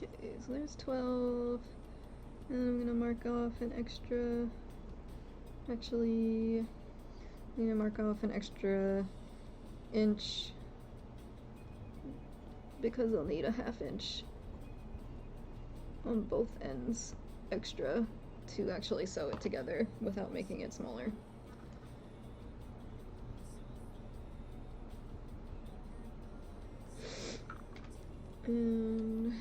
Okay, so there's 12. And I'm gonna mark off an extra. Actually, I'm gonna mark off an extra inch because I'll need a ½ inch on both ends extra to actually sew it together without making it smaller. And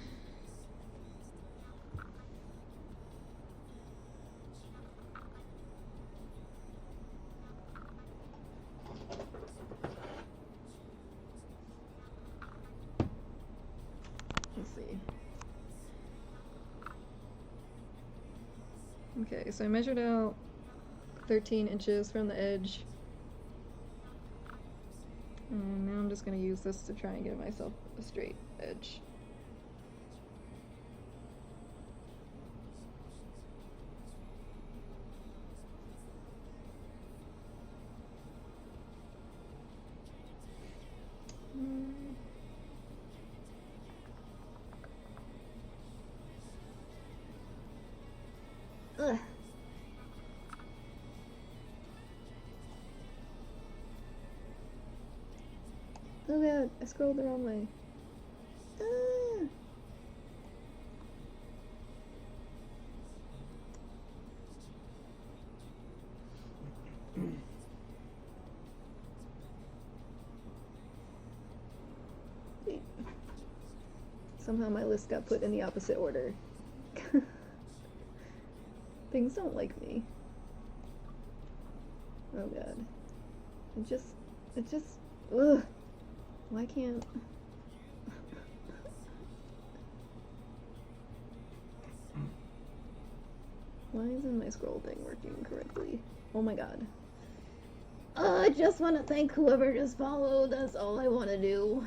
let's see. Okay, so I measured out 13 inches from the edge. And now I'm just going to use this to try and give myself a straight edge. Ugh. Oh god, I scrolled the wrong way. Ah. Somehow my list got put in the opposite order. Things don't like me. Oh god. It just, ugh. Why can't... Why isn't my scroll thing working correctly? Oh my god. I just want to thank whoever just followed. That's all I want to do.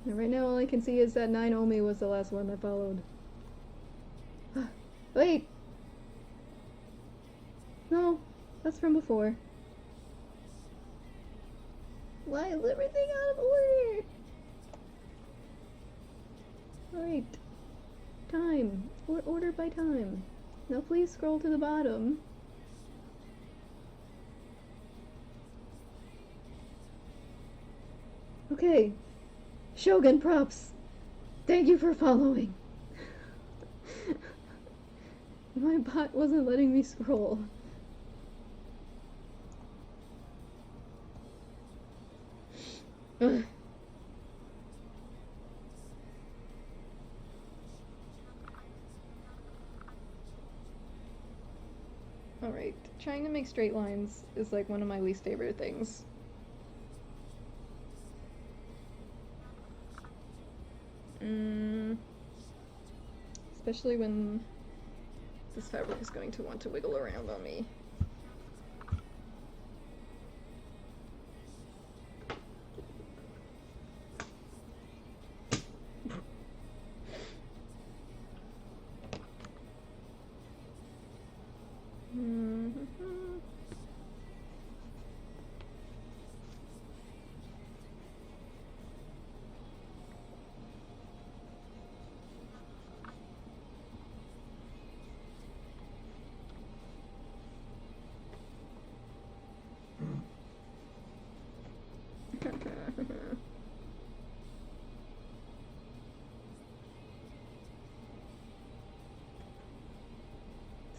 And right now all I can see is that 9 Omi was the last one that followed. Wait! No, that's from before. Why is everything out of order? Alright. Time. Order by time. Now please scroll to the bottom. Okay. Shogun props. Thank you for following. My bot wasn't letting me scroll. Ugh. Alright, trying to make straight lines is like one of my least favorite things. Especially when this fabric is going to want to wiggle around on me.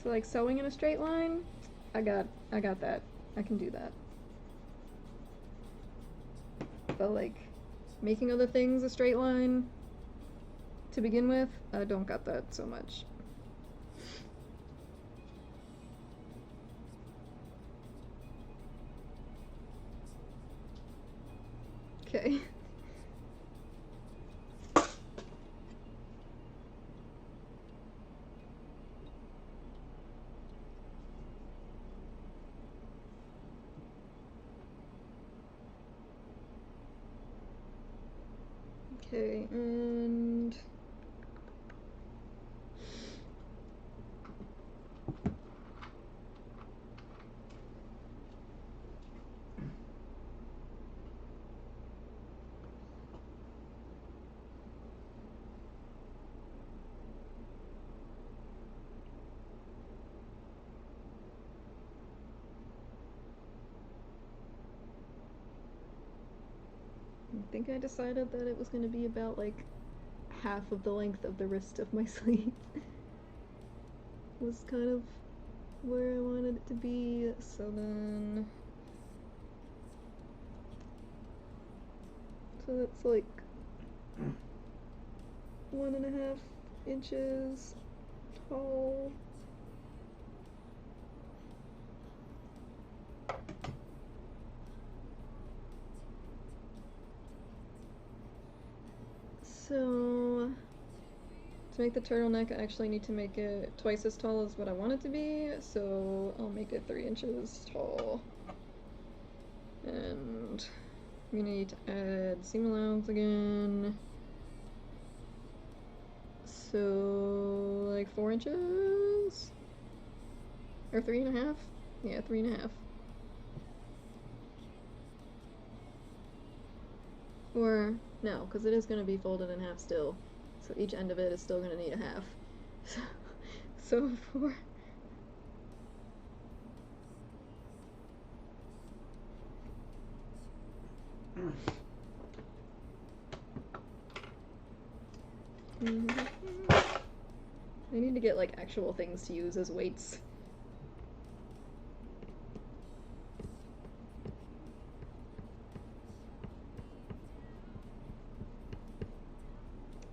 So like sewing in a straight line, I got that. I can do that. But like making other things a straight line to begin with, I don't got that so much. Okay. Okay, and think I decided that it was going to be about like half of the length of the wrist of my sleeve. Was kind of where I wanted it to be, so then... So that's like 1.5 inches tall. So, to make the turtleneck, I actually need to make it twice as tall as what I want it to be, so I'll make it 3 inches tall. And I'm gonna need to add seam allowance again. So, like 4 inches? Or 3.5? Yeah, 3.5. Or, no, because it is going to be folded in half still. So each end of it is still going to need a half. So 4. I need to get like actual things to use as weights.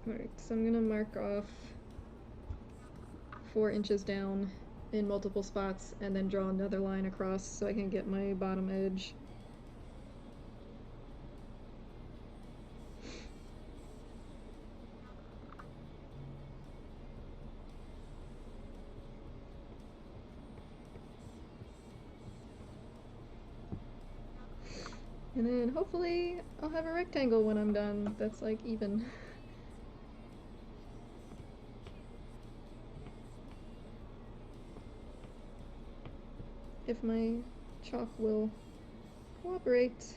Alright, so I'm gonna mark off 4 inches down in multiple spots and then draw another line across so I can get my bottom edge. And then hopefully I'll have a rectangle when I'm done that's like even. If my chalk will cooperate.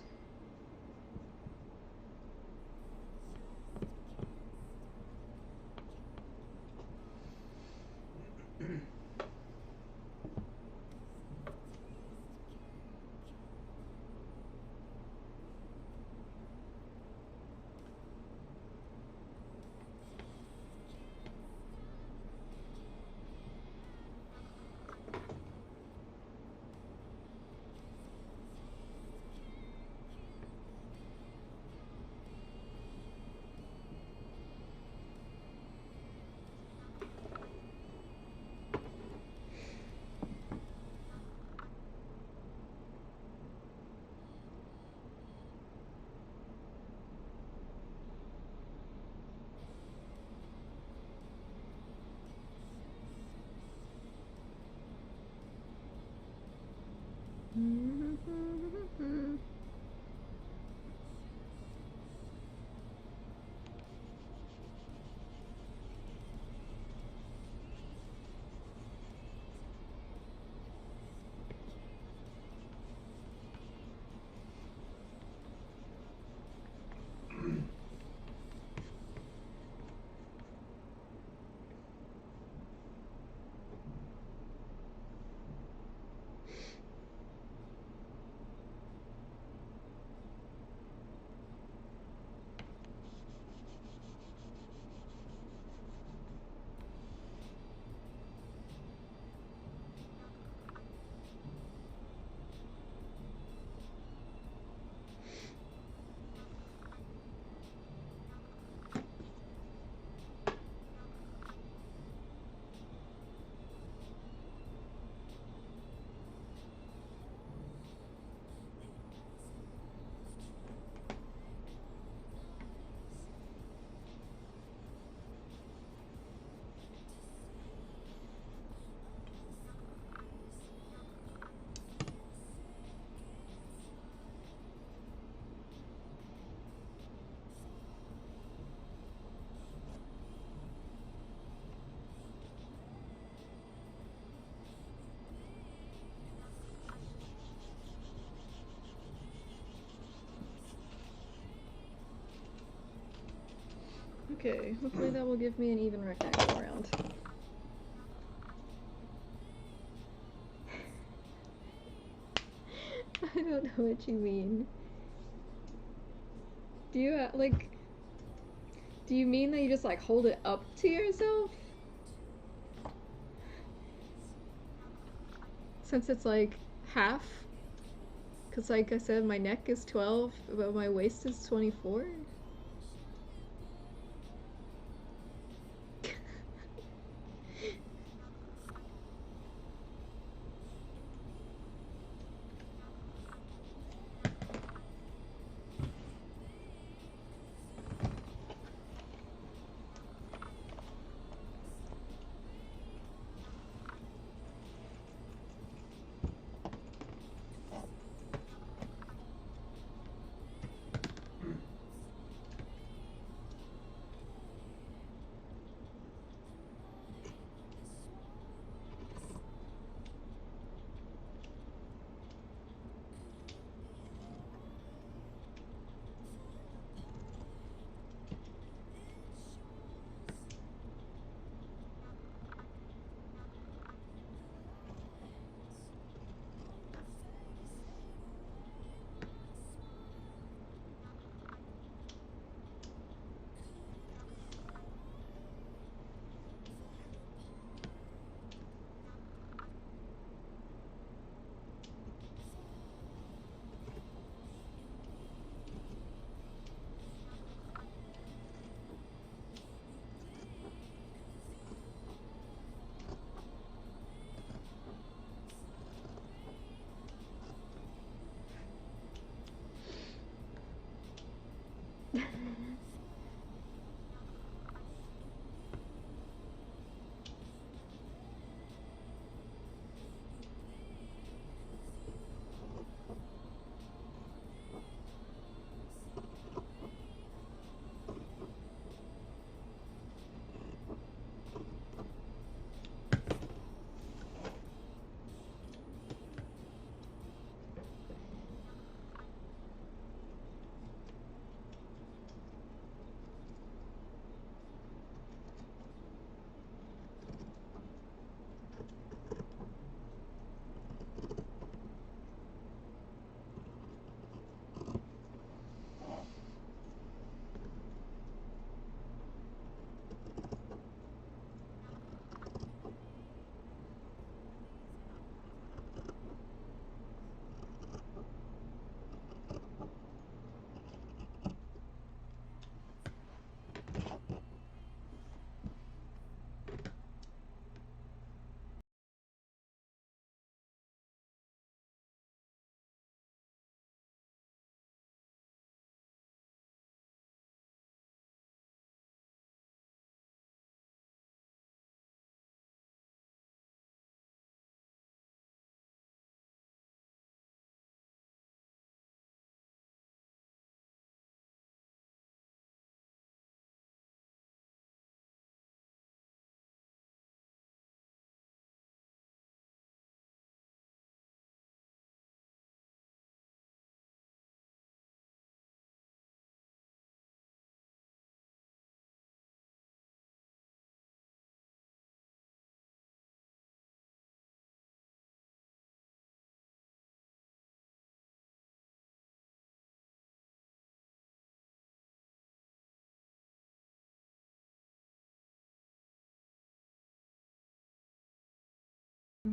Okay, hopefully that will give me an even rectangle around. I don't know what you mean. Do you, like, do you mean that you just, like, hold it up to yourself? Since it's, like, half? Because, like I said, my neck is 12, but my waist is 24?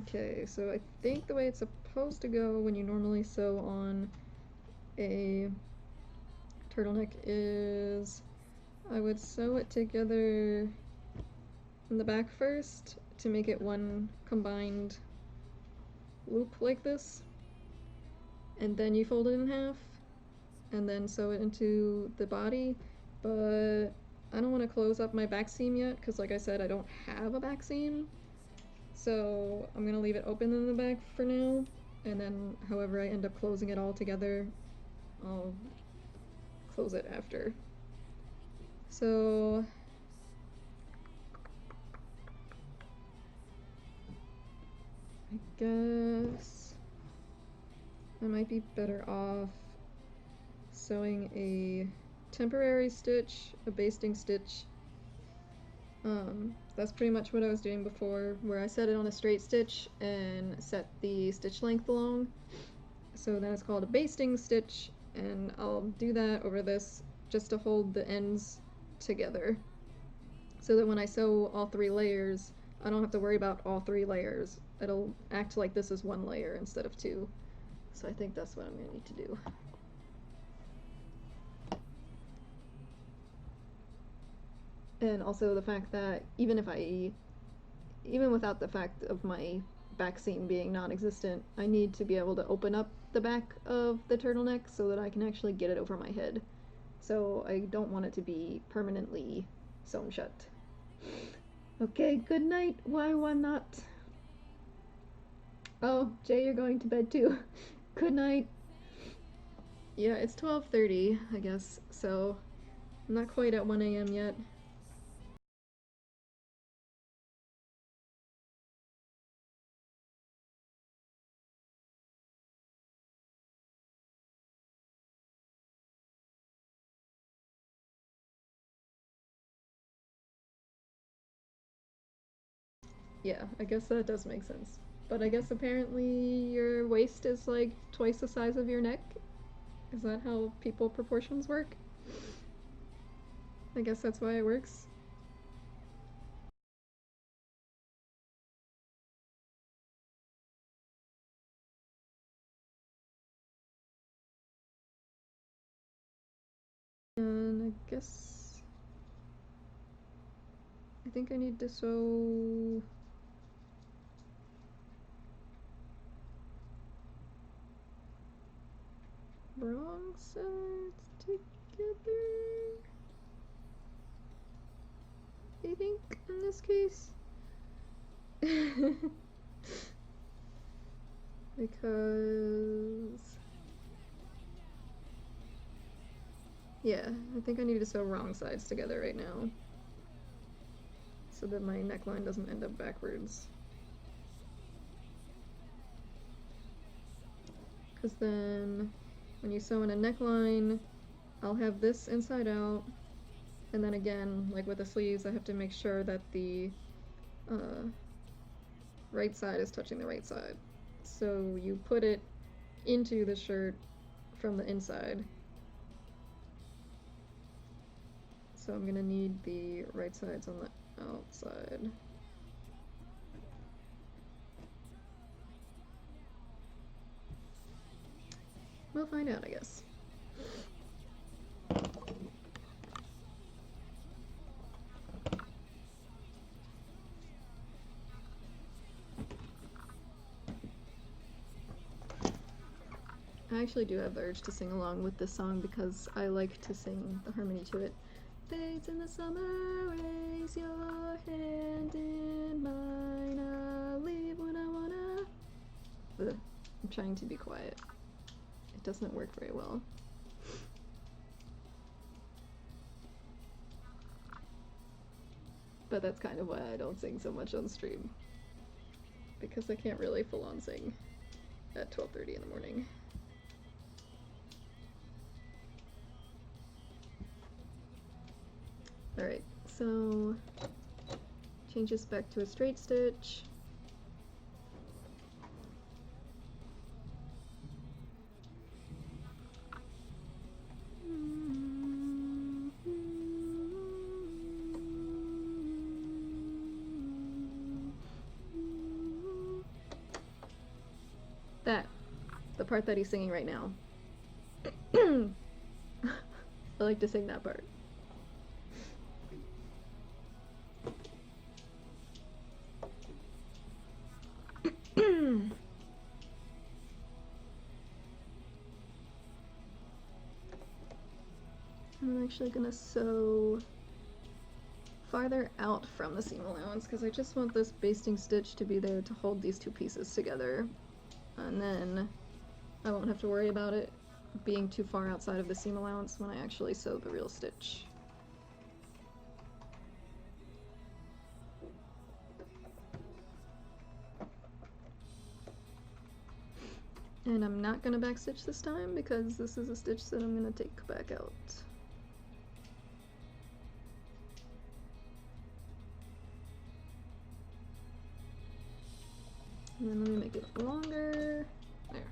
Okay, so I think the way it's supposed to go when you normally sew on a turtleneck is I would sew it together in the back first to make it one combined loop like this, and then you fold it in half, and then sew it into the body, but I don't want to close up my back seam yet, because like I said, I don't have a back seam, so I'm going to leave it open in the back for now, and then however I end up closing it all together, I'll close it after. So I guess I might be better off sewing a temporary stitch, a basting stitch. That's pretty much what I was doing before, where I set it on a straight stitch and set the stitch length along. So then it's called a basting stitch, and I'll do that over this just to hold the ends together, so that when I sew all 3 layers, I don't have to worry about all 3 layers. It'll act like this is 1 layer instead of 2. So I think that's what I'm going to need to do. And also the fact that even without the fact of my back seam being non-existent, I need to be able to open up the back of the turtleneck so that I can actually get it over my head. So I don't want it to be permanently sewn shut. Okay, good night. Why not? Oh, Jay, you're going to bed too. Good night. Yeah, it's 12:30, I guess, so I'm not quite at 1 a.m. yet. Yeah, I guess that does make sense. But I guess apparently your waist is like twice the size of your neck. Is that how people proportions work? I guess that's why it works. And I guess I think I need to sew wrong sides together, I think, in this case. Because yeah, I think I need to sew wrong sides together right now so that my neckline doesn't end up backwards. Because then when you sew in a neckline, I'll have this inside out, and then again, like with the sleeves, I have to make sure that the right side is touching the right side. So you put it into the shirt from the inside. So I'm gonna need the right sides on the outside. We'll find out, I guess. I actually do have the urge to sing along with this song because I like to sing the harmony to it. Fades in the summer, raise your hand in mine, I'll leave when I wanna. Ugh, I'm trying to be quiet. It doesn't work very well. But that's kind of why I don't sing so much on stream. Because I can't really full on sing at 12:30 in the morning. Alright, so change this back to a straight stitch. That, the part that he's singing right now. I like to sing that part. I'm actually gonna sew farther out from the seam allowance because I just want this basting stitch to be there to hold these two pieces together, and then I won't have to worry about it being too far outside of the seam allowance when I actually sew the real stitch. And I'm not gonna backstitch this time because this is a stitch that I'm gonna take back out. And then let me make it longer. There.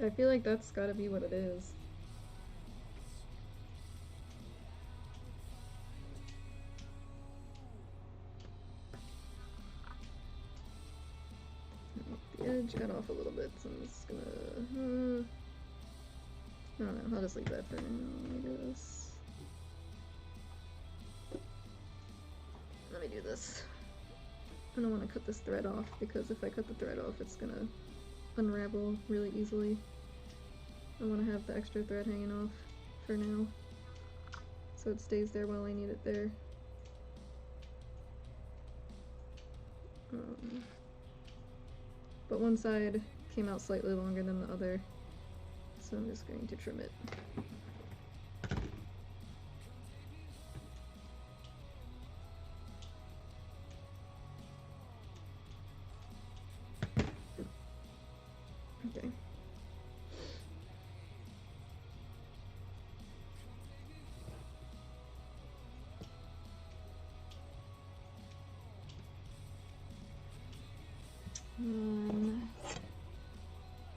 I feel like that's gotta be what it is. The edge got off a little bit, so I'm just gonna... I don't know, I'll just leave that for now, I guess. Let me do this. I don't want to cut this thread off, because if I cut the thread off, it's gonna unravel really easily. I want to have the extra thread hanging off for now, so it stays there while I need it there. But one side came out slightly longer than the other, so I'm just going to trim it. Okay.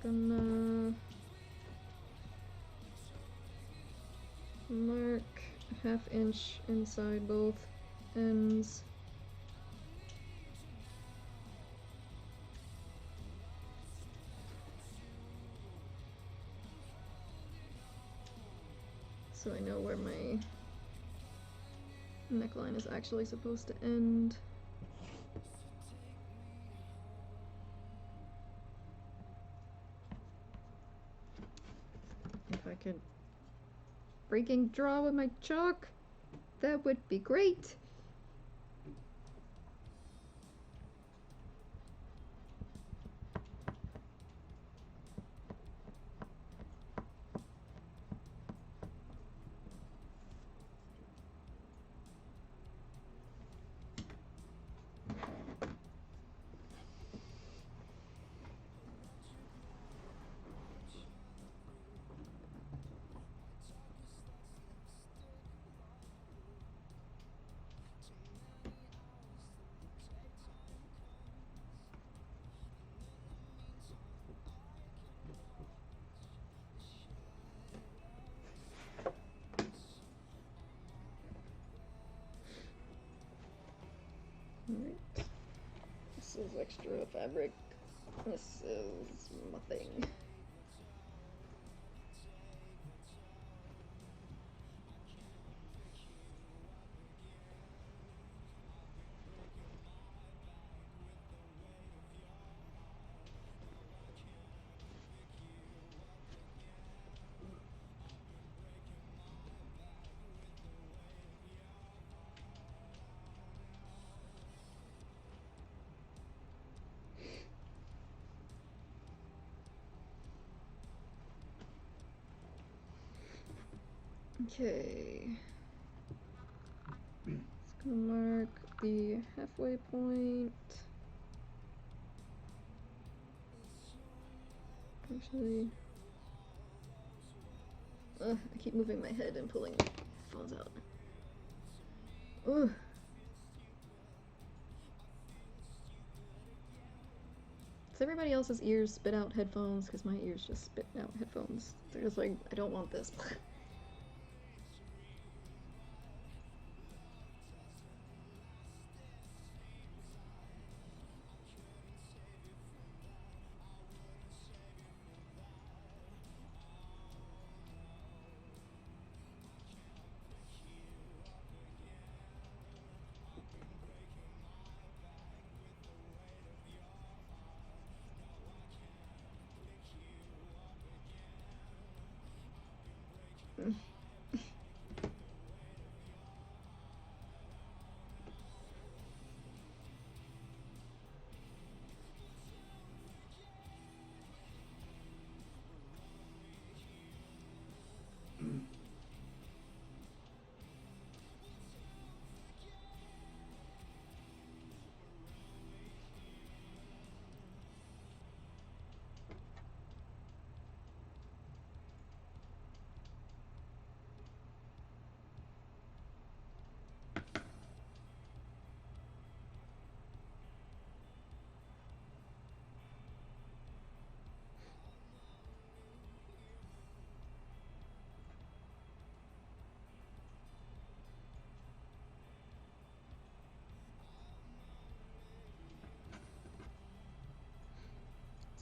Gonna mark a ½ inch inside both ends. So I know where my neckline is actually supposed to end. If I could breaking draw with my chalk, that would be great. Alright. This is extra fabric. This is my thing. Okay. Just gonna mark the halfway point. Actually, I keep moving my head and pulling phones out. Ugh. Does everybody else's ears spit out headphones? Because my ears just spit out headphones. They're just like, I don't want this.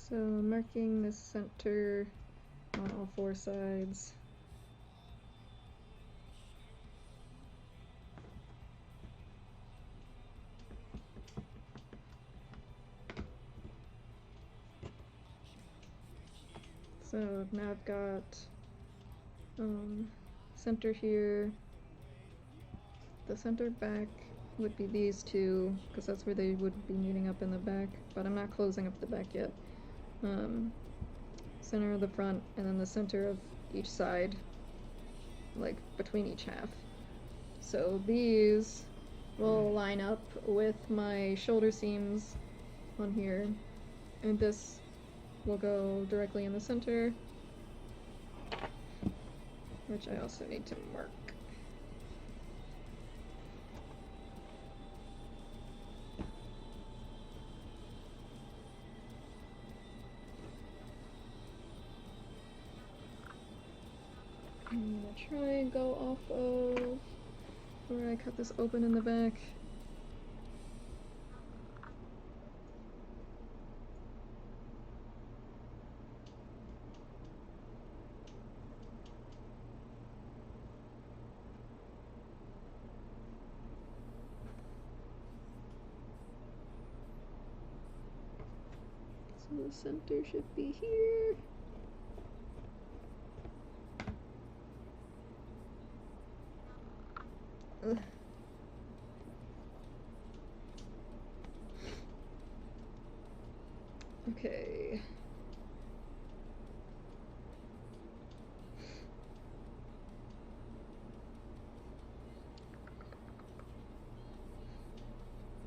So marking the center on all four sides. So now I've got center here. The center back would be these two, because that's where they would be meeting up in the back, but I'm not closing up the back yet. Center of the front, and then the center of each side, like between each half. So these will line up with my shoulder seams on here, and this will go directly in the center, which I also need to mark. I'm gonna try and go off of where I cut this open in the back. So the center should be here. Ugh. Okay.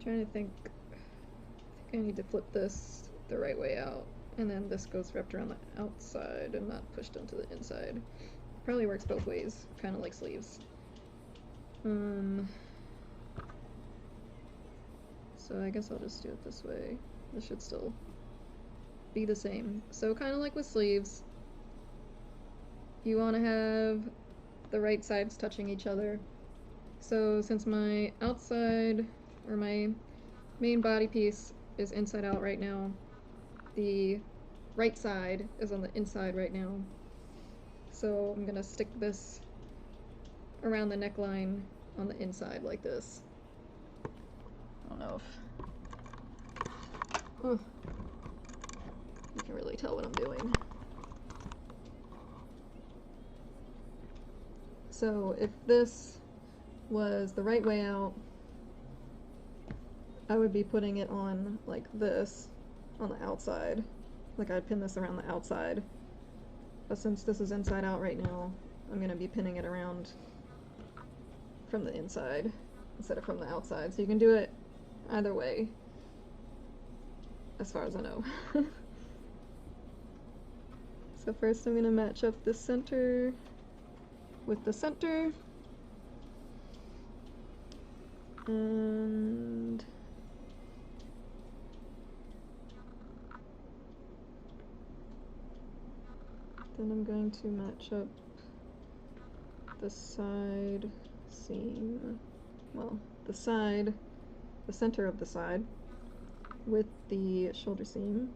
Trying to think. I think I need to flip this the right way out, and then this goes wrapped around the outside and not pushed into the inside. Probably works both ways, kind of like sleeves. So I guess I'll just do it this way. This should still be the same. So kind of like with sleeves, you want to have the right sides touching each other. So since my outside, or my main body piece is inside out right now, the right side is on the inside right now. So I'm gonna stick this around the neckline on the inside like this. I don't know if you can really tell what I'm doing. So if this was the right way out, I would be putting it on like this on the outside. Like I'd pin this around the outside. But since this is inside out right now, I'm gonna be pinning it around from the inside instead of from the outside. So you can do it either way, as far as I know. So first I'm gonna match up the center with the center. And then I'm going to match up the side seam, well, the center of the side with the shoulder seam.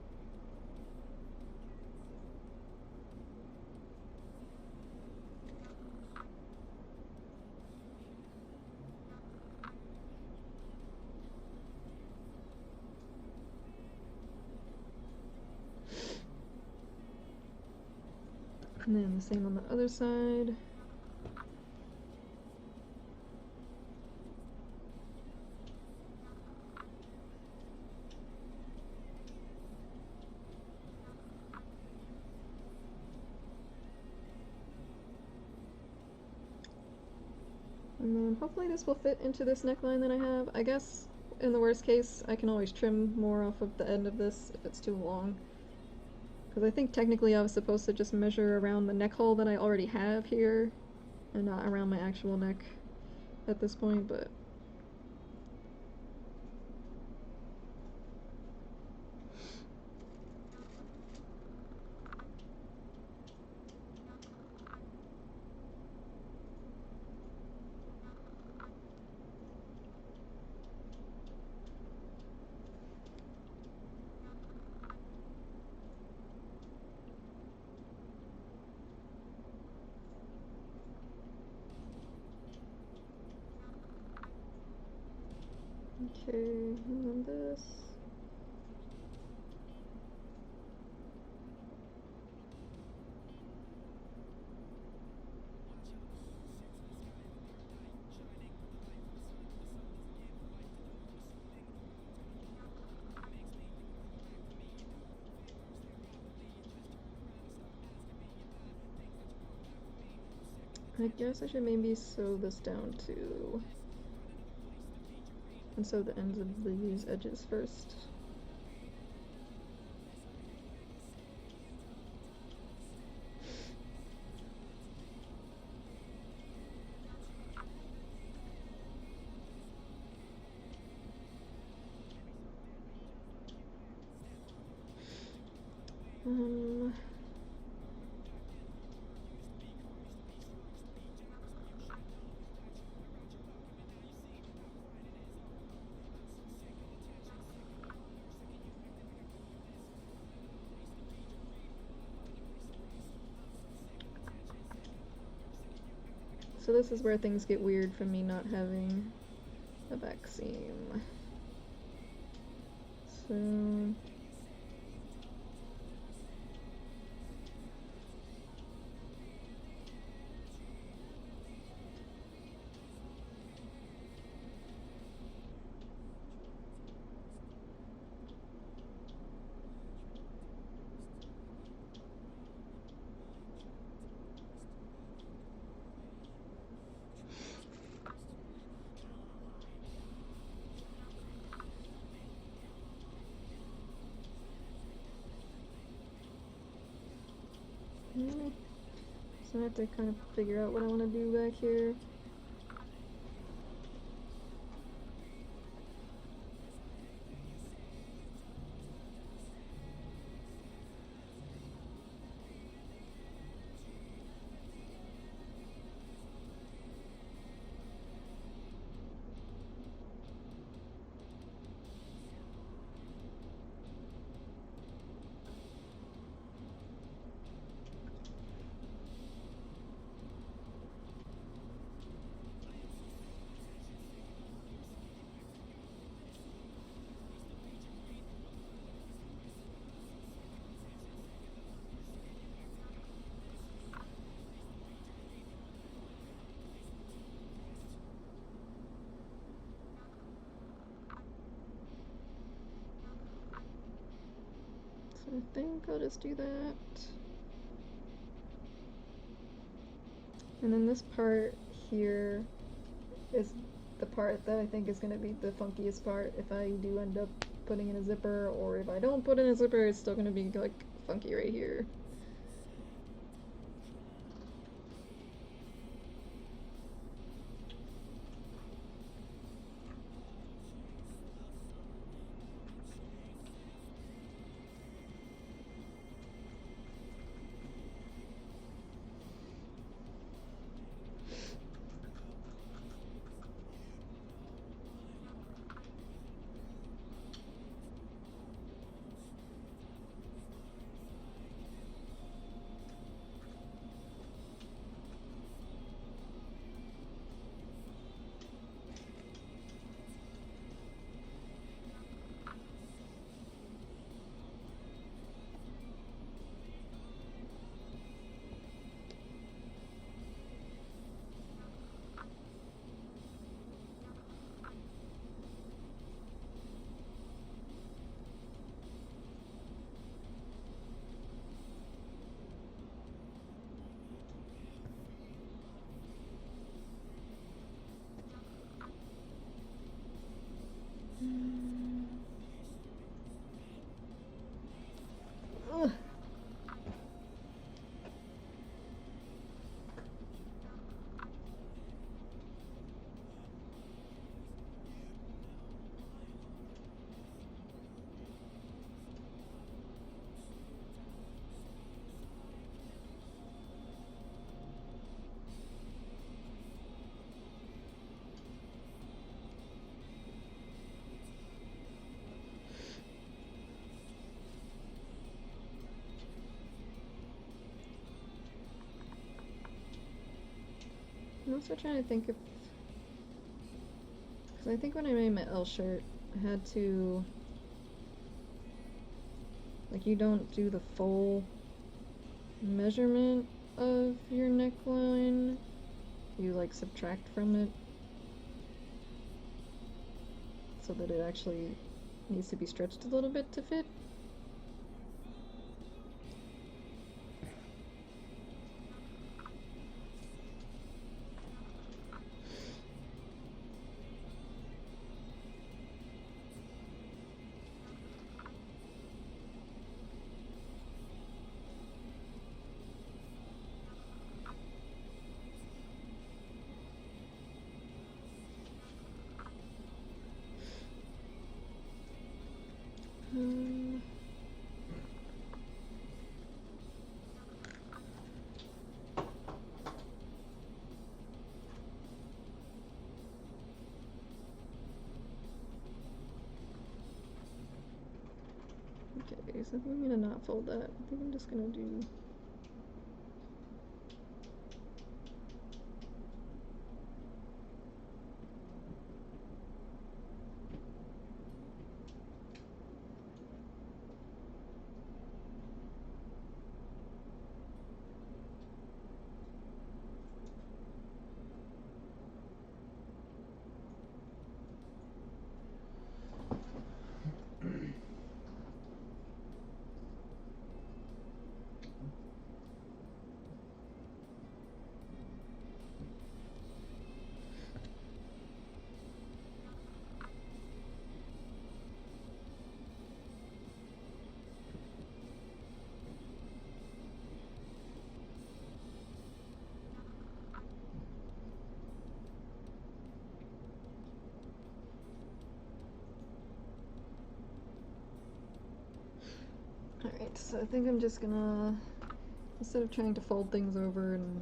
And then the same on the other side. And then hopefully this will fit into this neckline that I have. I guess in the worst case, I can always trim more off of the end of this if it's too long. Because I think technically I was supposed to just measure around the neck hole that I already have here, and not around my actual neck at this point, but Okay, and then this. I guess I should maybe sew this down too. And sew the ends of these edges first. Um, so this is where things get weird from me not having a back seam. So so I have to kind of figure out what I want to do back here. So I think I'll just do that. And then this part here is the part that I think is going to be the funkiest part if I do end up putting in a zipper, or if I don't put in a zipper, it's still going to be like funky right here. Ugh. I'm also trying to think if, because So I think when I made my L shirt, I had to, like, you don't do the full measurement of your neckline, you like subtract from it so that it actually needs to be stretched a little bit to fit. Um, okay, so I think I'm gonna not fold that. I think I'm just gonna do Alright, so I think I'm just gonna, instead of trying to fold things over and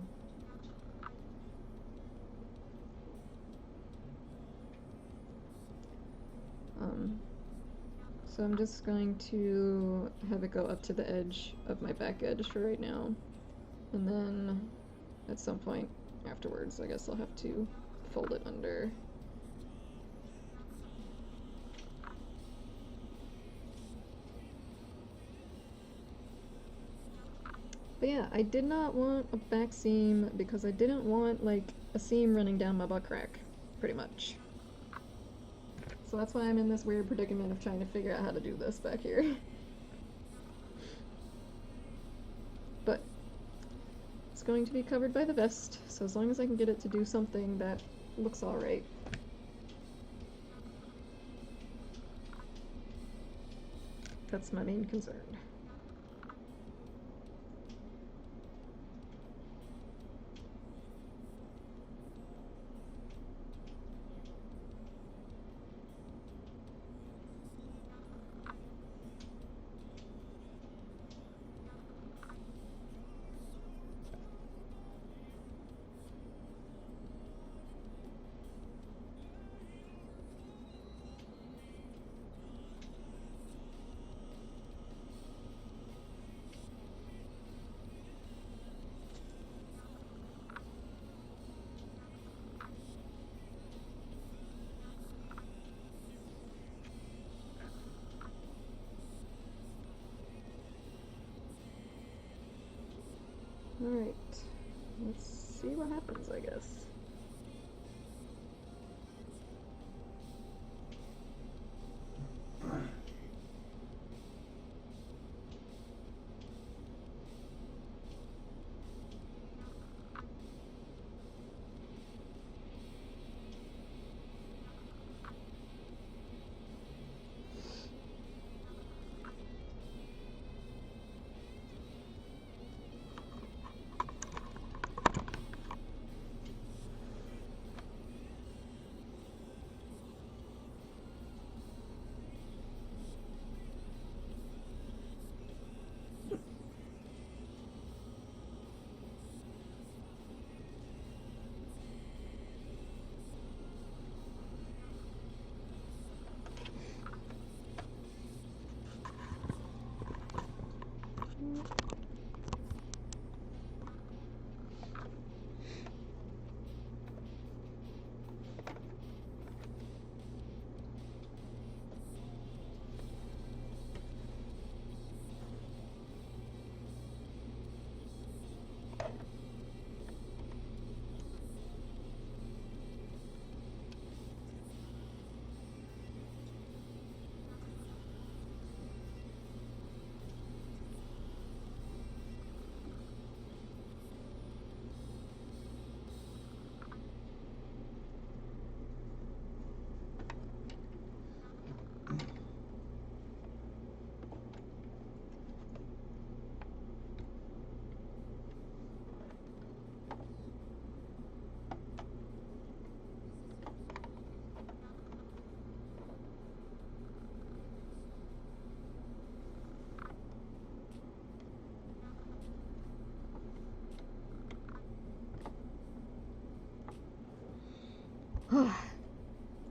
so I'm just going to have it go up to the edge of my back edge for right now. And then at some point afterwards, I guess I'll have to fold it under. But yeah, I did not want a back seam because I didn't want like a seam running down my butt crack, pretty much. So that's why I'm in this weird predicament of trying to figure out how to do this back here. But it's going to be covered by the vest, so as long as I can get it to do something that looks alright. That's my main concern. Alright, let's see what happens, I guess.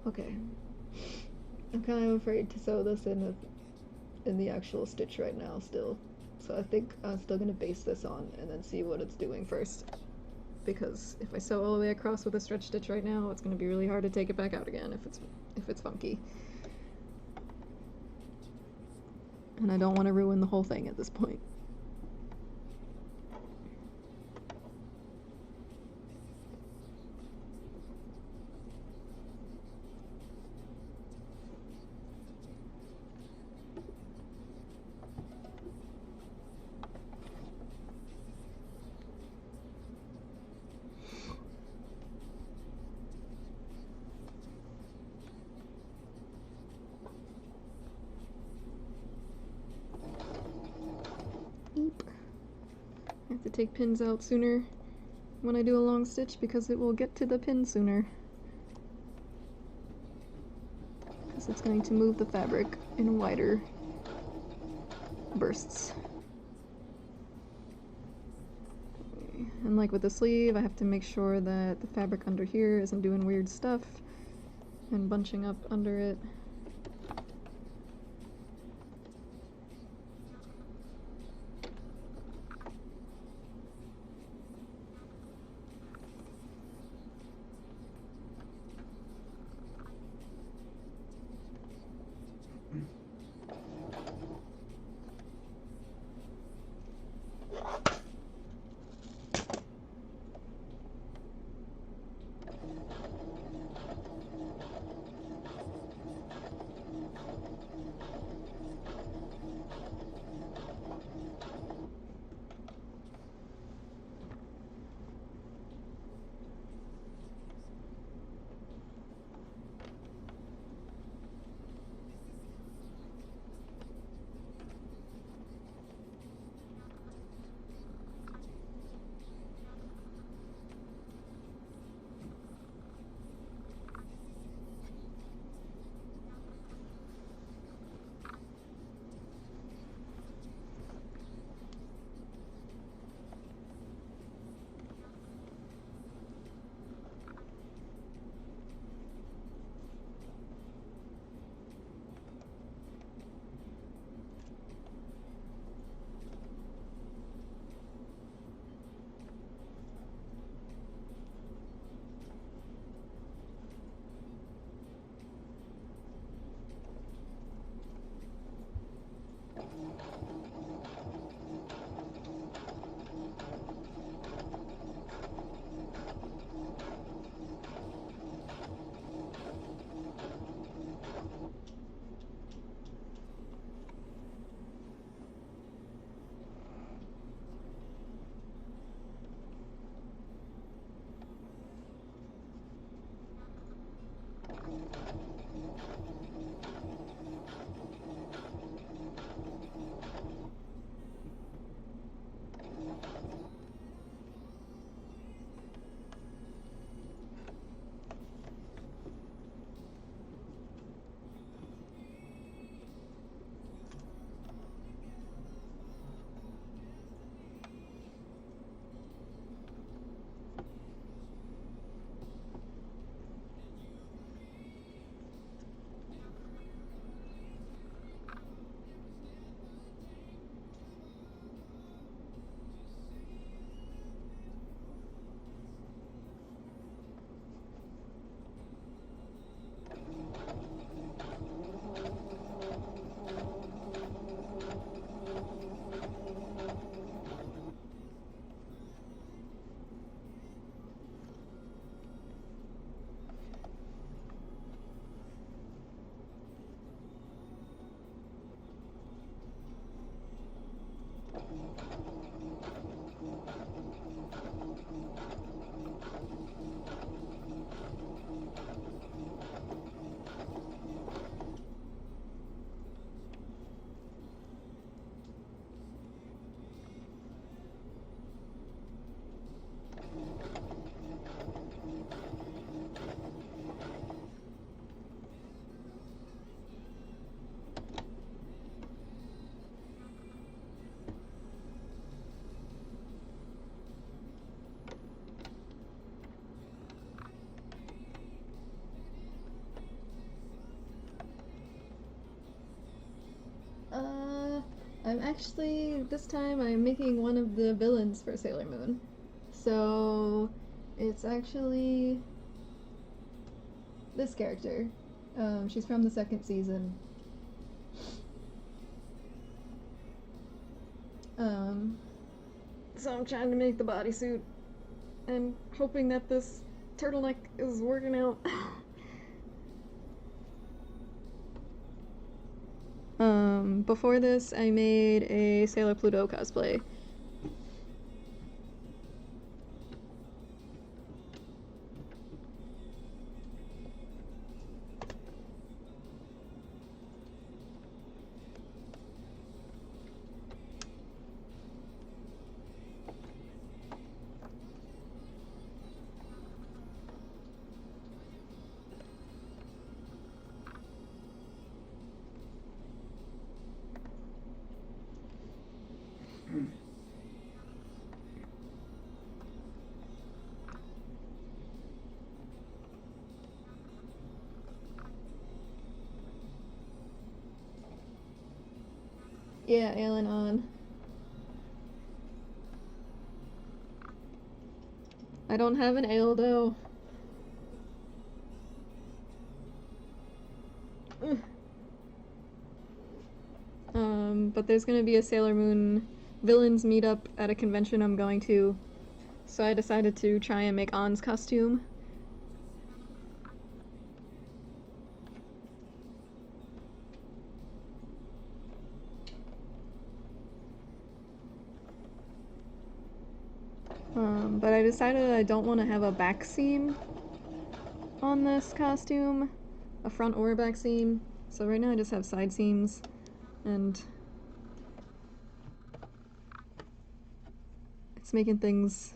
Okay. I'm kind of afraid to sew this in the actual stitch right now still. So I think I'm still gonna base this on and then see what it's doing first. Because if I sew all the way across with a stretch stitch right now, it's gonna be really hard to take it back out again if it's funky. And I don't want to ruin the whole thing at this point. Eep. I have to take pins out sooner when I do a long stitch because it will get to the pin sooner. Because it's going to move the fabric in wider bursts. And like with the sleeve, I have to make sure that the fabric under here isn't doing weird stuff and bunching up under it. this time I'm making one of the villains for Sailor Moon. So, it's actually this character. She's from the second season. So I'm trying to make the bodysuit and hoping that this turtleneck is working out. Before this, I made a Sailor Pluto cosplay. Yeah, Alan on. I don't have an Aldo. But there's gonna be a Sailor Moon villains meetup at a convention I'm going to, so I decided to try and make An's costume. But I decided I don't want to have a back seam on this costume, a front or a back seam. So right now I just have side seams, and it's making things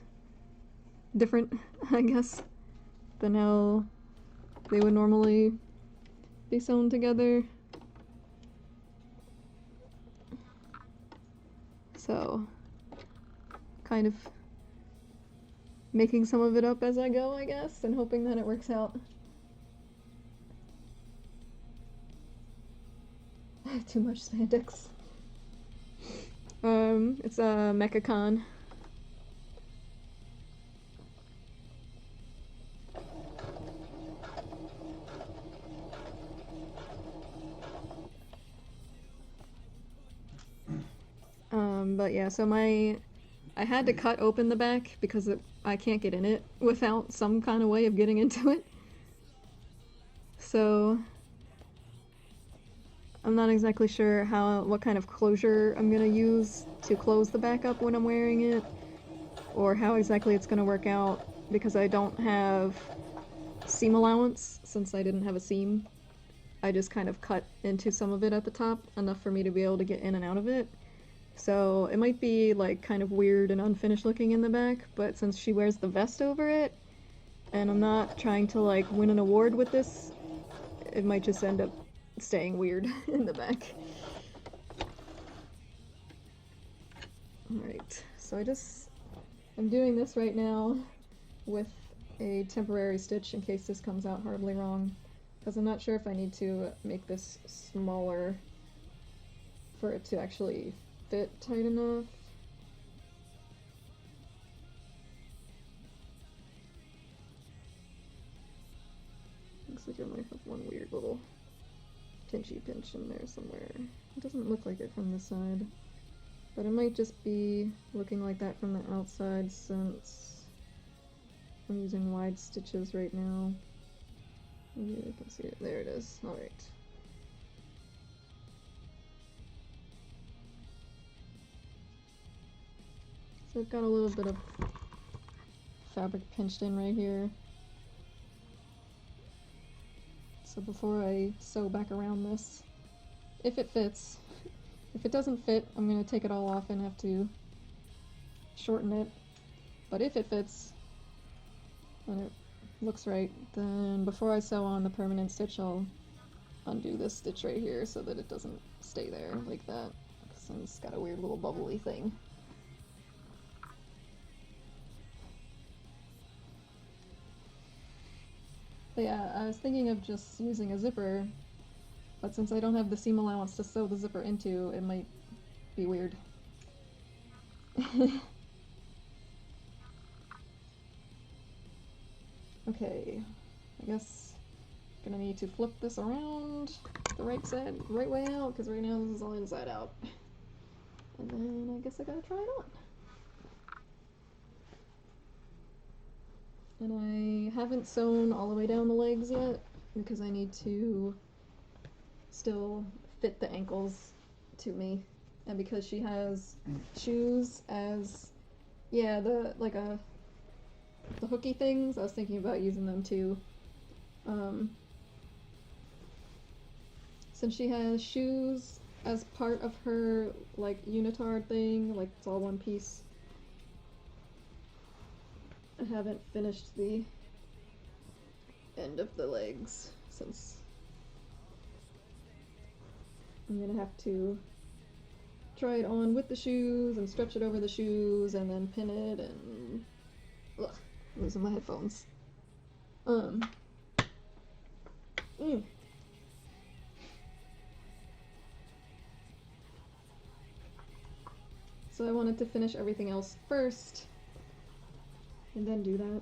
different, I guess, than how they would normally be sewn together. So, kind of making some of it up as I go, I guess, and hoping that it works out. Too much spandex. It's a MechaCon. But yeah, so I had to cut open the back because I can't get in it without some kind of way of getting into it. So I'm not exactly sure what kind of closure I'm gonna use to close the back up when I'm wearing it, or how exactly it's gonna work out, because I don't have seam allowance since I didn't have a seam. I just kind of cut into some of it at the top, enough for me to be able to get in and out of it. So it might be like kind of weird and unfinished looking in the back, but since she wears the vest over it, and I'm not trying to like win an award with this, it might just end up staying weird in the back. Alright, so I'm doing this right now with a temporary stitch in case this comes out horribly wrong, because I'm not sure if I need to make this smaller for it to actually fit tight enough. Looks like I might have one weird little pinchy pinch in there somewhere. It doesn't look like it from this side, but it might just be looking like that from the outside since I'm using wide stitches right now. Maybe I can see it. There it is. Alright. So I've got a little bit of fabric pinched in right here. So before I sew back around this, if it fits, if it doesn't fit, I'm going to take it all off and have to shorten it. But if it fits, and it looks right, then before I sew on the permanent stitch, I'll undo this stitch right here so that it doesn't stay there like that, because then it's got a weird little bubbly thing. But yeah, I was thinking of just using a zipper, but since I don't have the seam allowance to sew the zipper into, it might be weird. Okay, I guess gonna need to flip this around the right way out, because right now this is all inside out. And then I guess I gotta try it on. And I haven't sewn all the way down the legs yet, because I need to still fit the ankles to me. And because she has shoes as, yeah, the hooky things, I was thinking about using them too. Since she has shoes as part of her, like, unitard thing, like, it's all one piece, I haven't finished the end of the legs, since I'm gonna have to try it on with the shoes and stretch it over the shoes and then pin it and... Ugh, losing my headphones. So I wanted to finish everything else first and then do that.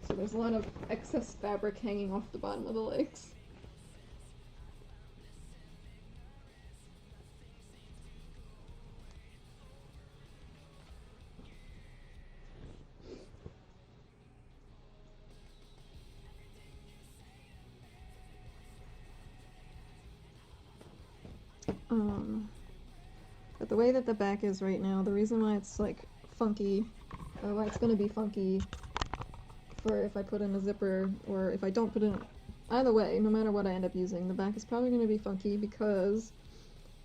So there's a lot of excess fabric hanging off the bottom of the legs. But the way that the back is right now, the reason why it's like funky, or why it's gonna be funky for if I put in a zipper or if I don't put in, either way, no matter what I end up using, the back is probably gonna be funky because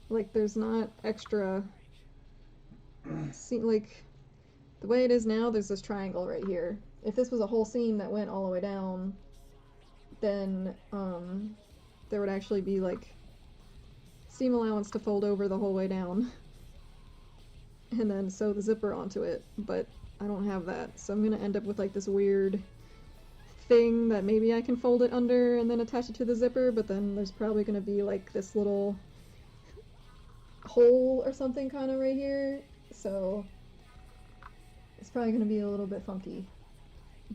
like there's not extra, like the way it is now, there's this triangle right here. If this was a whole seam that went all the way down, then there would actually be like seam allowance to fold over the whole way down and then sew the zipper onto it, but I don't have that, so I'm gonna end up with like this weird thing that maybe I can fold it under and then attach it to the zipper, but then there's probably gonna be like this little hole or something kind of right here, so it's probably gonna be a little bit funky.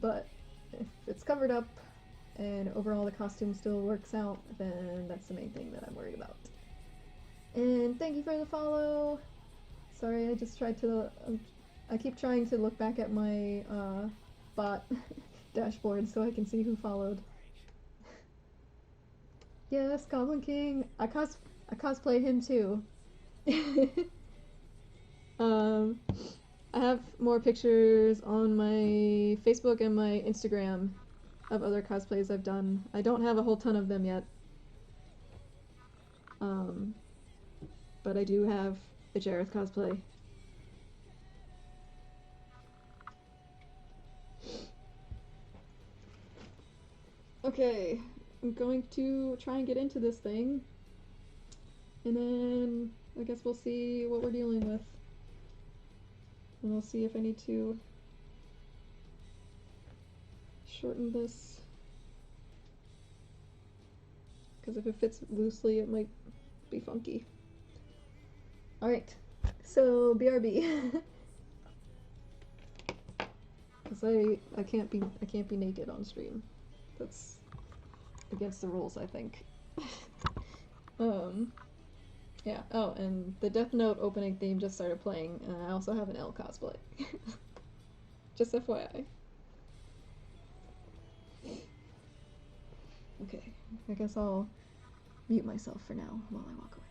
But if it's covered up and overall the costume still works out, then that's the main thing that I'm worried about. And thank you for the follow! Sorry, I just tried to, I keep trying to look back at my bot dashboard so I can see who followed. Yes, Goblin King! I cosplay him too. I have more pictures on my Facebook and my Instagram of other cosplays I've done. I don't have a whole ton of them yet. But I do have a Jareth cosplay. Okay, I'm going to try and get into this thing, and then I guess we'll see what we're dealing with. And I'll see if I need to shorten this, because if it fits loosely it might be funky. Alright, so BRB. Because I can't be naked on stream. That's against the rules, I think. Yeah, oh, and the Death Note opening theme just started playing, and I also have an L cosplay. Just FYI. Okay, I guess I'll mute myself for now while I walk away.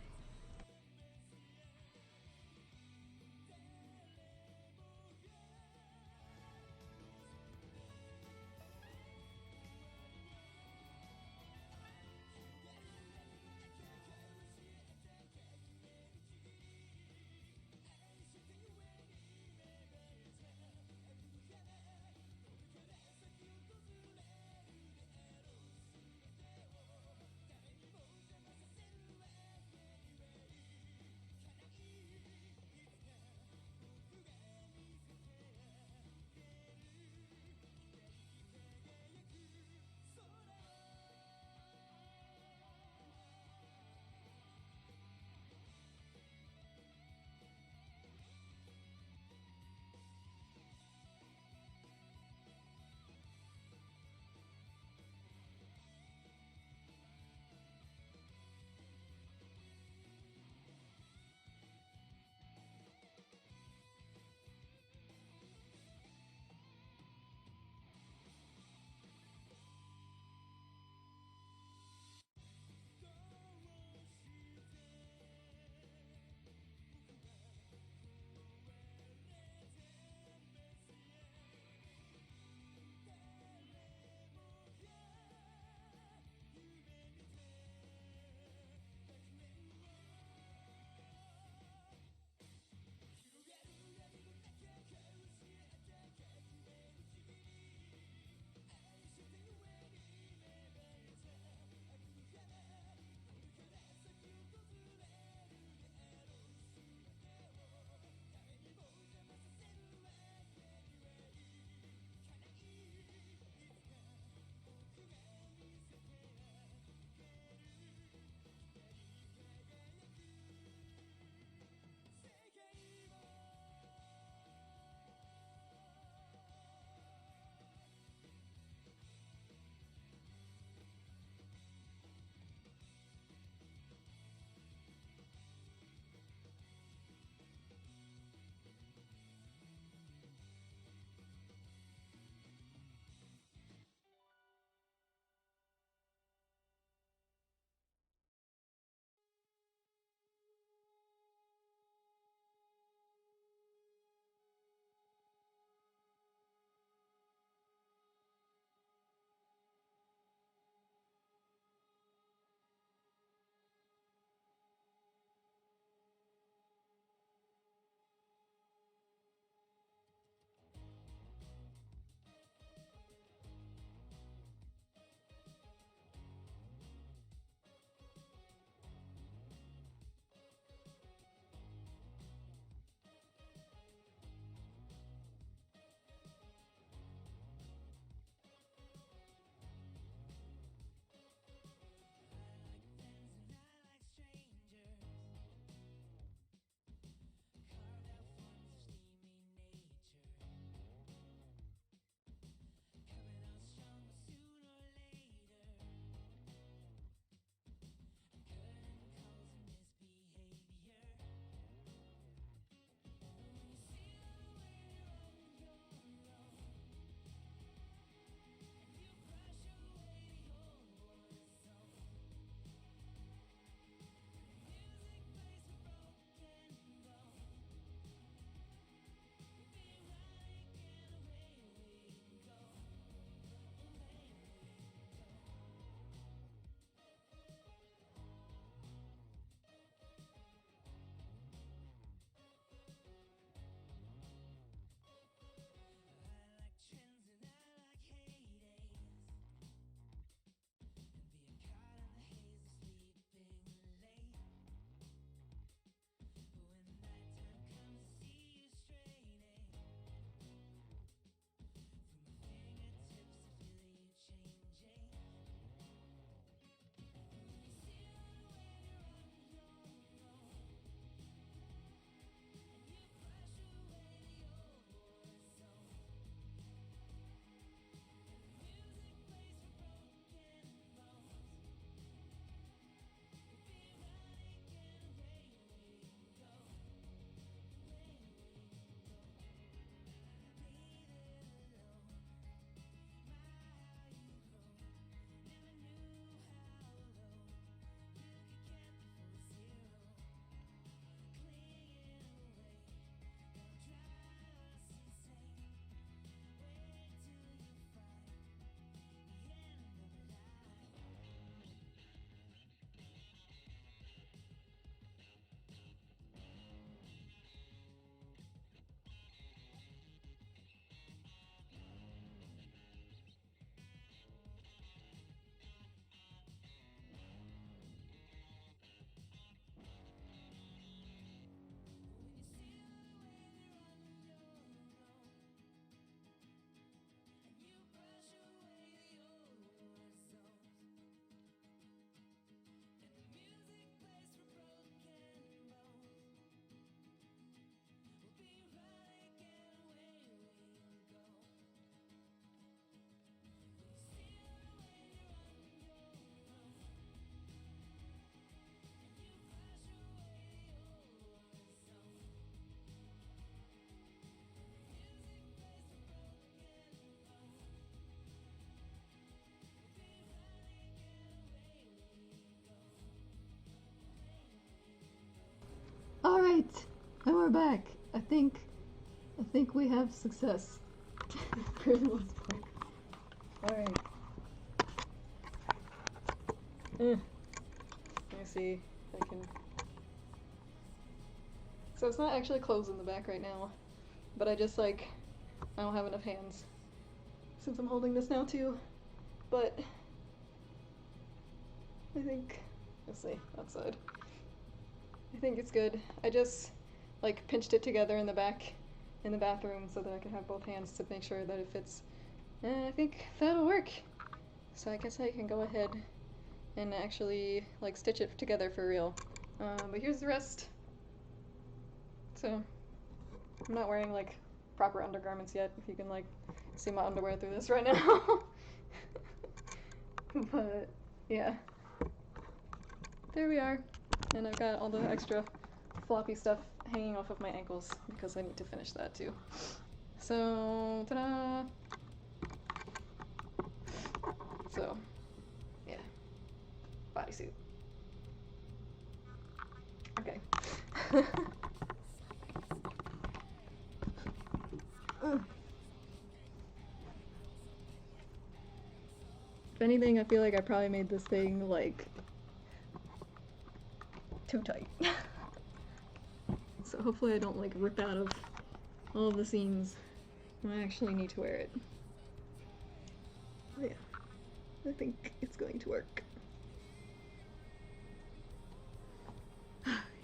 we're back. I think we have success. For the most part. Alright. Let me see if I can... So it's not actually closed in the back right now, but I just I don't have enough hands since I'm holding this now too, but I think, let's see, outside. I think it's good. I just pinched it together in the back in the bathroom so that I can have both hands to make sure that it fits. And I think that'll work. So I guess I can go ahead and actually stitch it together for real. But here's the rest. So I'm not wearing proper undergarments yet, if you can see my underwear through this right now. But yeah. There we are. And I've got all the extra floppy stuff hanging off of my ankles because I need to finish that too. So, ta-da! So, yeah. Bodysuit. Okay. If anything, I feel like I probably made this thing too tight. So hopefully I don't rip out of all of the seams when I actually need to wear it. But yeah, I think it's going to work.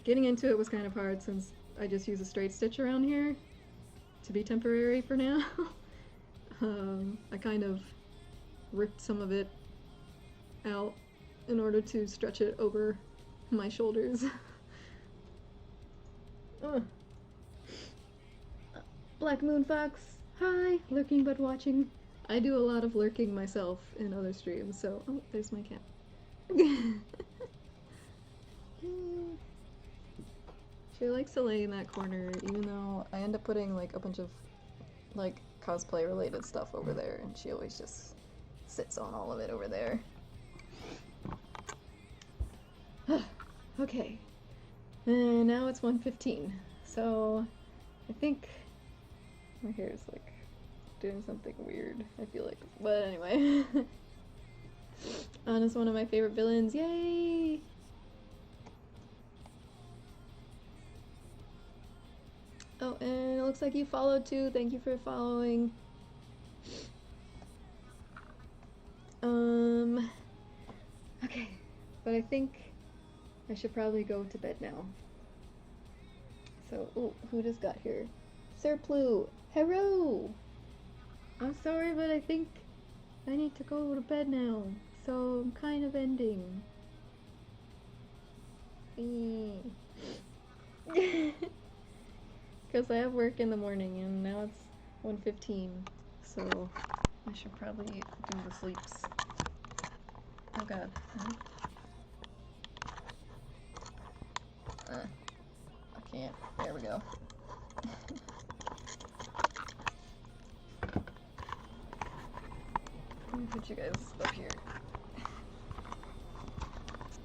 Getting into it was kind of hard since I just use a straight stitch around here to be temporary for now. I kind of ripped some of it out in order to stretch it over my shoulders. Black Moon Fox, hi! Lurking but watching. I do a lot of lurking myself in other streams, so... Oh, there's my cat. She likes to lay in that corner, even though I end up putting a bunch of cosplay related stuff over there, and she always just sits on all of it over there. Okay. And now it's 1:15, so I think my hair is doing something weird, I feel like. But anyway. Anna's one of my favorite villains, yay! Oh, and it looks like you followed too, thank you for following. Okay, but I think I should probably go to bed now. So, oh, who just got here? Sir Plu, hello! I'm sorry, but I think I need to go to bed now, so I'm kind of ending. Because I have work in the morning, and now it's 1:15, so I should probably do the sleeps. Oh god. I can't. There we go. Let me put you guys up here.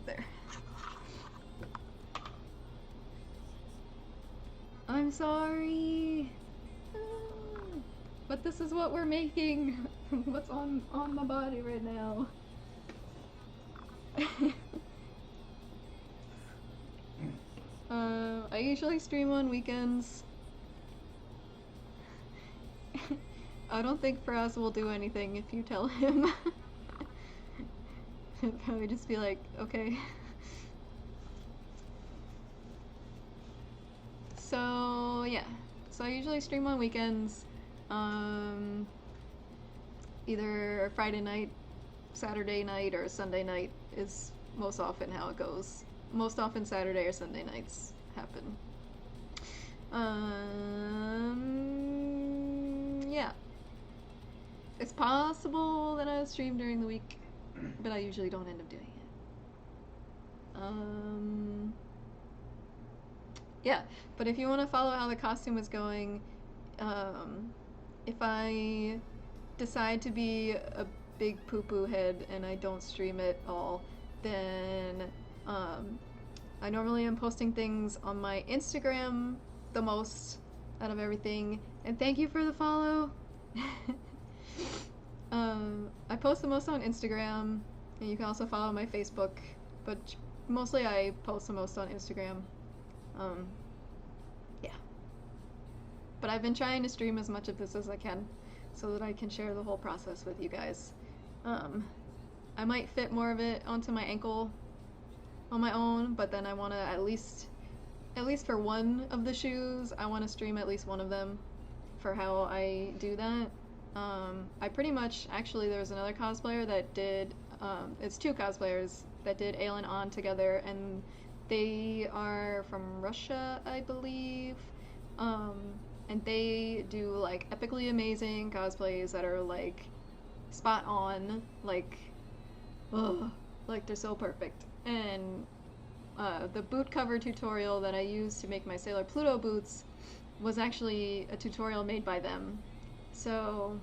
There. I'm sorry. But this is what we're making. What's on my body right now. I usually stream on weekends. I don't think Faraz will do anything if you tell him. He'll probably just be like, okay. So, yeah. So I usually stream on weekends. Either Friday night, Saturday night, or Sunday night is most often how it goes. Most often Saturday or Sunday nights happen. Yeah. It's possible that I stream during the week, but I usually don't end up doing it. Yeah, but if you want to follow how the costume is going, if I decide to be a big poo-poo head and I don't stream it all, then I normally am posting things on my Instagram the most out of everything. And thank you for the follow. I post the most on Instagram, and you can also follow my Facebook, but mostly I post the most on Instagram. Yeah. But I've been trying to stream as much of this as I can so that I can share the whole process with you guys. I might fit more of it onto my ankle on my own, but then I want to at least for one of the shoes, I want to stream at least one of them for how I do that. I pretty much, actually there was another cosplayer that did, it's two cosplayers that did Aelin On together, and they are from Russia, I believe, and they do like epically amazing cosplays that are like spot on, like, ugh, like they're so perfect. And the boot cover tutorial that I used to make my Sailor Pluto boots was actually a tutorial made by them. So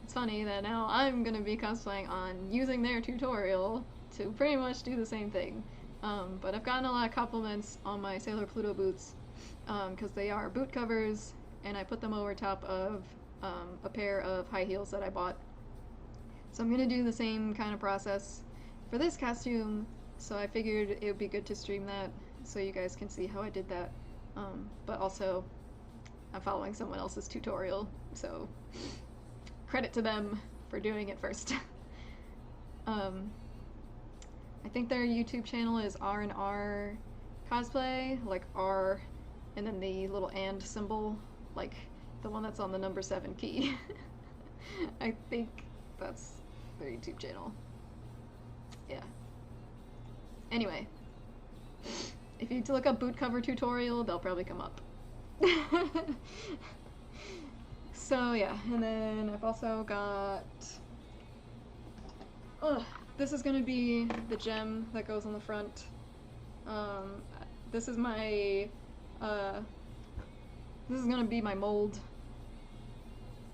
it's funny that now I'm gonna be cosplaying on using their tutorial to pretty much do the same thing. But I've gotten a lot of compliments on my Sailor Pluto boots because they are boot covers, and I put them over top of a pair of high heels that I bought. So I'm gonna do the same kind of process for this costume, so I figured it would be good to stream that so you guys can see how I did that. But also, I'm following someone else's tutorial, so credit to them for doing it first. I think their YouTube channel is R&R Cosplay, like R and then the little and symbol, like the one that's on the number 7 key. I think that's their YouTube channel. Yeah. Anyway, if you look up boot cover tutorial, they'll probably come up. So yeah, and then I've also got, this is gonna be the gem that goes on the front. This is my, this is gonna be my mold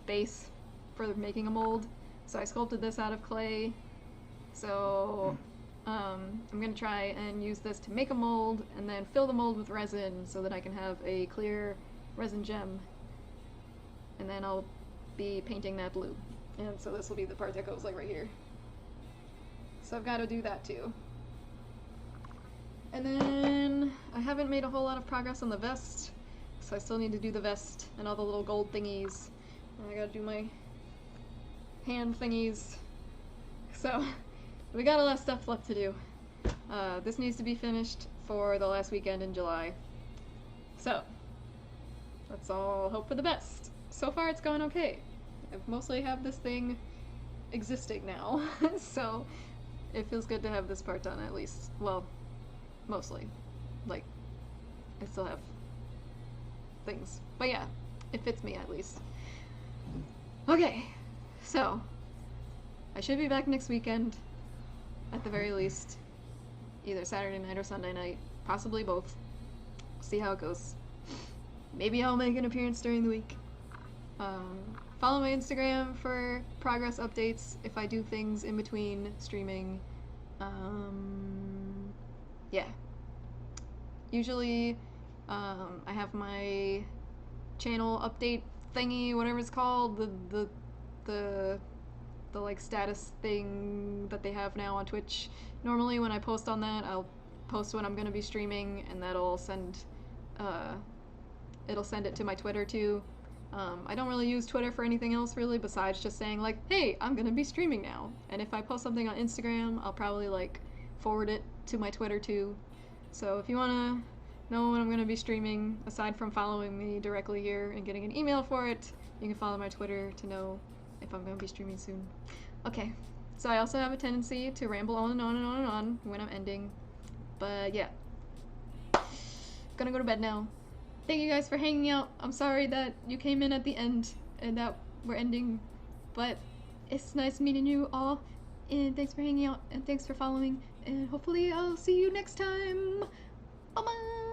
base for making a mold. So I sculpted this out of clay. So I'm gonna try and use this to make a mold and then fill the mold with resin so that I can have a clear resin gem. And then I'll be painting that blue. And so this will be the part that goes like right here. So I've got to do that too. And then I haven't made a whole lot of progress on the vest, so I still need to do the vest and all the little gold thingies. And I gotta do my hand thingies. So we got a lot of stuff left to do. This needs to be finished for the last weekend in July. So let's all hope for the best. So far it's going okay. I mostly have this thing existing now, so it feels good to have this part done at least. Well, mostly. Like, I still have things. But yeah, it fits me at least. Okay, so I should be back next weekend, at the very least. Either Saturday night or Sunday night, possibly both. See how it goes. Maybe I'll make an appearance during the week. Follow my Instagram for progress updates if I do things in between streaming. Yeah. Usually, I have my channel update thingy, whatever it's called, the like status thing that they have now on Twitch. Normally when I post on that, I'll post when I'm gonna be streaming, and that'll send, it'll send it to my Twitter too. I don't really use Twitter for anything else really besides just saying like, hey, I'm gonna be streaming now. And if I post something on Instagram, I'll probably like forward it to my Twitter too. So if you wanna know when I'm gonna be streaming, aside from following me directly here and getting an email for it, you can follow my Twitter to know if I'm gonna be streaming soon. Okay, so I also have a tendency to ramble on and on and on and on when I'm ending. But yeah, gonna go to bed now. Thank you guys for hanging out. I'm sorry that you came in at the end and that we're ending, but it's nice meeting you all, and thanks for hanging out, and thanks for following, and hopefully I'll see you next time. Bye-bye!